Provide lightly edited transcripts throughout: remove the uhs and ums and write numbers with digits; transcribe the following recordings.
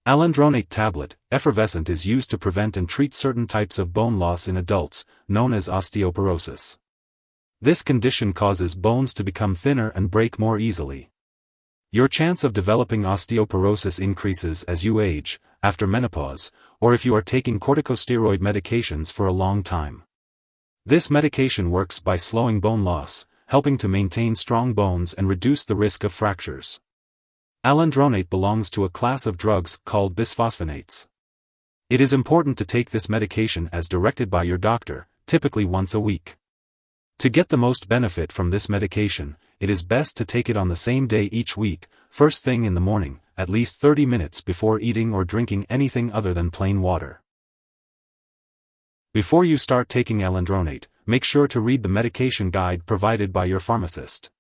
Alendronate tablet, Effervescent is used to prevent and treat certain types of bone loss in adults, known as osteoporosis. This condition causes bones to become thinner and break more easily. Your chance of developing osteoporosis increases as you age, after menopause, or if you are taking corticosteroid medications for a long time. This medication works by slowing bone loss, helping to maintain strong bones and reduce the risk of fractures. Alendronate belongs to a class of drugs called bisphosphonates. It is important to take this medication as directed by your doctor, typically once a week. To get the most benefit from this medication, it is best to take it on the same day each week, first thing in the morning, at least 30 minutes before eating or drinking anything other than plain water. Before you start taking alendronate, make sure to read the medication guide provided by your pharmacist.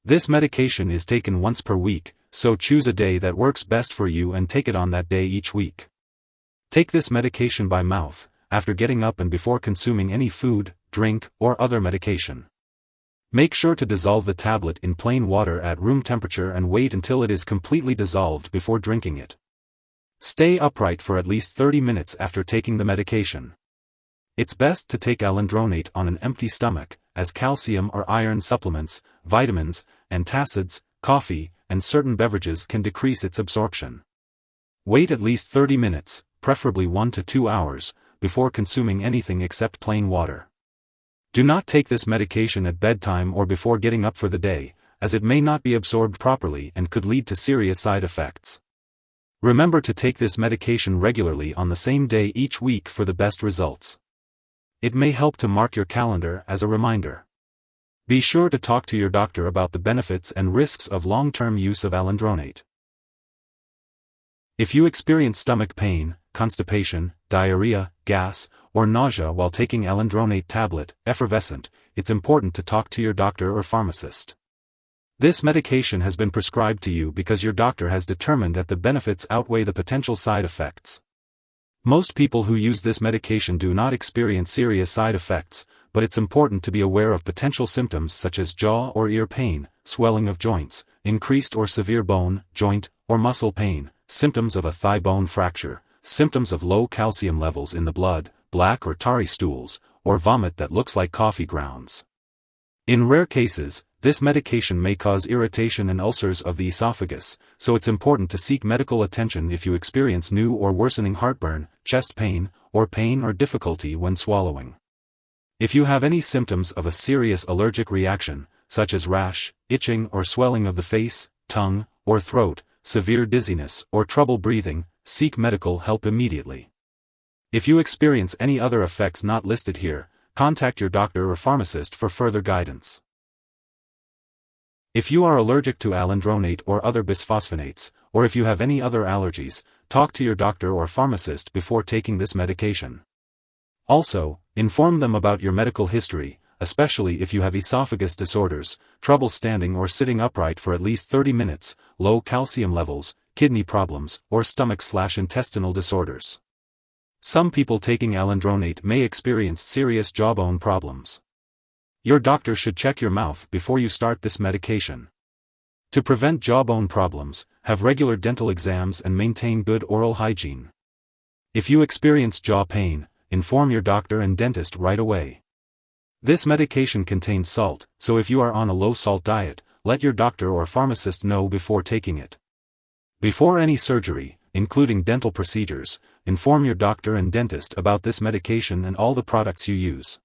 This medication is taken once per week, so choose a day that works best for you and take it on that day each week. Take this medication by mouth, after getting up and before consuming any food, drink, or other medication. Make sure to dissolve the tablet in plain water at room temperature and wait until it is completely dissolved before drinking it. Stay upright for at least 30 minutes after taking the medication. It's best to take alendronate on an empty stomach, as calcium or iron supplements, vitamins, antacids, coffee, and certain beverages can decrease its absorption. Wait at least 30 minutes, preferably 1 to 2 hours, before consuming anything except plain water. Do not take this medication at bedtime or before getting up for the day, as it may not be absorbed properly and could lead to serious side effects. Remember to take this medication regularly on the same day each week for the best results. It may help to mark your calendar as a reminder. Be sure to talk to your doctor about the benefits and risks of long-term use of alendronate. If you experience stomach pain, constipation, diarrhea, gas, or nausea while taking alendronate tablet, Effervescent, it's important to talk to your doctor or pharmacist. This medication has been prescribed to you because your doctor has determined that the benefits outweigh the potential side effects. Most people who use this medication do not experience serious side effects, but it's important to be aware of potential symptoms such as jaw or ear pain, swelling of joints, increased or severe bone, joint, or muscle pain, symptoms of a thigh bone fracture, symptoms of low calcium levels in the blood, black or tarry stools, or vomit that looks like coffee grounds. In rare cases, this medication may cause irritation and ulcers of the esophagus, so it's important to seek medical attention if you experience new or worsening heartburn, chest pain or difficulty when swallowing. If you have any symptoms of a serious allergic reaction, such as rash, itching or swelling of the face, tongue, or throat, severe dizziness or trouble breathing, seek medical help immediately. If you experience any other effects not listed here, contact your doctor or pharmacist for further guidance. If you are allergic to alendronate or other bisphosphonates, or if you have any other allergies, talk to your doctor or pharmacist before taking this medication. Also, inform them about your medical history, especially if you have esophagus disorders, trouble standing or sitting upright for at least 30 minutes, low calcium levels, kidney problems, or stomach/intestinal disorders. Some people taking alendronate may experience serious jawbone problems. Your doctor should check your mouth before you start this medication. To prevent jawbone problems, have regular dental exams and maintain good oral hygiene. If you experience jaw pain, inform your doctor and dentist right away. This medication contains salt, so if you are on a low-salt diet, let your doctor or pharmacist know before taking it. Before any surgery, including dental procedures, inform your doctor and dentist about this medication and all the products you use.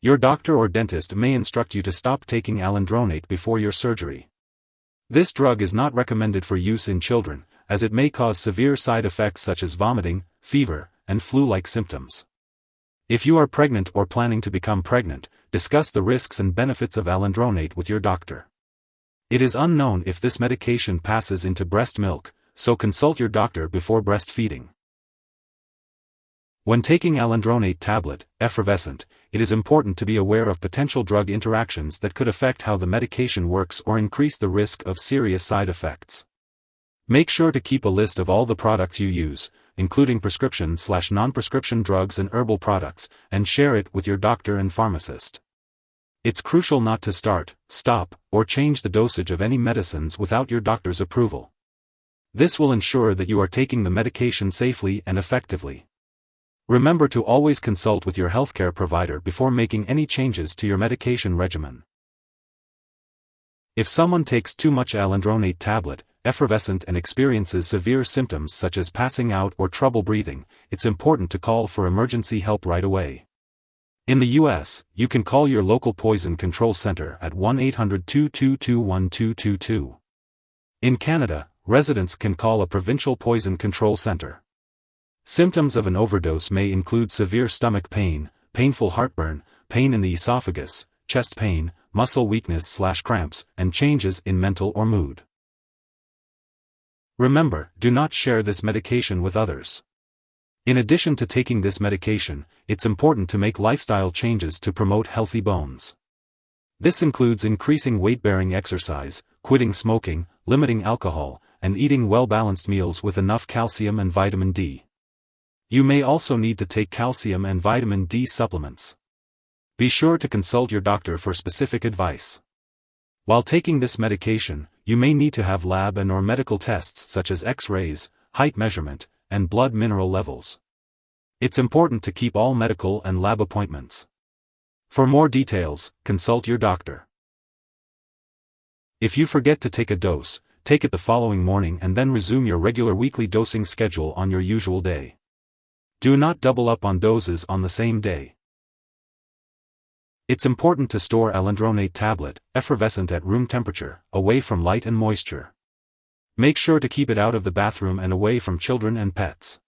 Your doctor or dentist may instruct you to stop taking alendronate before your surgery. This drug is not recommended for use in children, as it may cause severe side effects such as vomiting, fever, and flu-like symptoms. If you are pregnant or planning to become pregnant, discuss the risks and benefits of alendronate with your doctor. It is unknown if this medication passes into breast milk, so consult your doctor before breastfeeding. When taking alendronate tablet, Effervescent, it is important to be aware of potential drug interactions that could affect how the medication works or increase the risk of serious side effects. Make sure to keep a list of all the products you use, including prescription/non-prescription drugs and herbal products, and share it with your doctor and pharmacist. It's crucial not to start, stop, or change the dosage of any medicines without your doctor's approval. This will ensure that you are taking the medication safely and effectively. Remember to always consult with your healthcare provider before making any changes to your medication regimen. If someone takes too much alendronate tablet, Effervescent, and experiences severe symptoms such as passing out or trouble breathing, it's important to call for emergency help right away. In the US, you can call your local poison control center at 1-800-222-1222. In Canada, residents can call a provincial poison control center. Symptoms of an overdose may include severe stomach pain, painful heartburn, pain in the esophagus, chest pain, muscle weakness/cramps, and changes in mental or mood. Remember, do not share this medication with others. In addition to taking this medication, it's important to make lifestyle changes to promote healthy bones. This includes increasing weight-bearing exercise, quitting smoking, limiting alcohol, and eating well-balanced meals with enough calcium and vitamin D. You may also need to take calcium and vitamin D supplements. Be sure to consult your doctor for specific advice. While taking this medication, you may need to have lab and/or medical tests such as X-rays, height measurement, and blood mineral levels. It's important to keep all medical and lab appointments. For more details, consult your doctor. If you forget to take a dose, take it the following morning and then resume your regular weekly dosing schedule on your usual day. Do not double up on doses on the same day. It's important to store alendronate tablet, Effervescent, at room temperature, away from light and moisture. Make sure to keep it out of the bathroom and away from children and pets.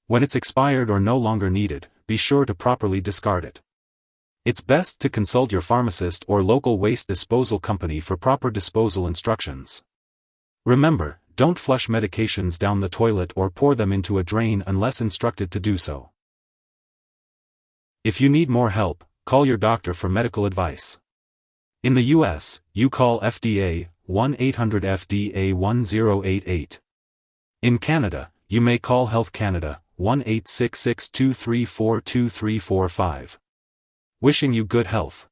When it's expired or no longer needed, be sure to properly discard it. It's best to consult your pharmacist or local waste disposal company for proper disposal instructions. Remember, don't flush medications down the toilet or pour them into a drain unless instructed to do so. If you need more help, call your doctor for medical advice. In the US, you call FDA, 1-800-FDA-1088. In Canada, you may call Health Canada, 1-866-234-2345. Wishing you good health.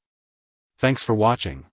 Thanks for watching.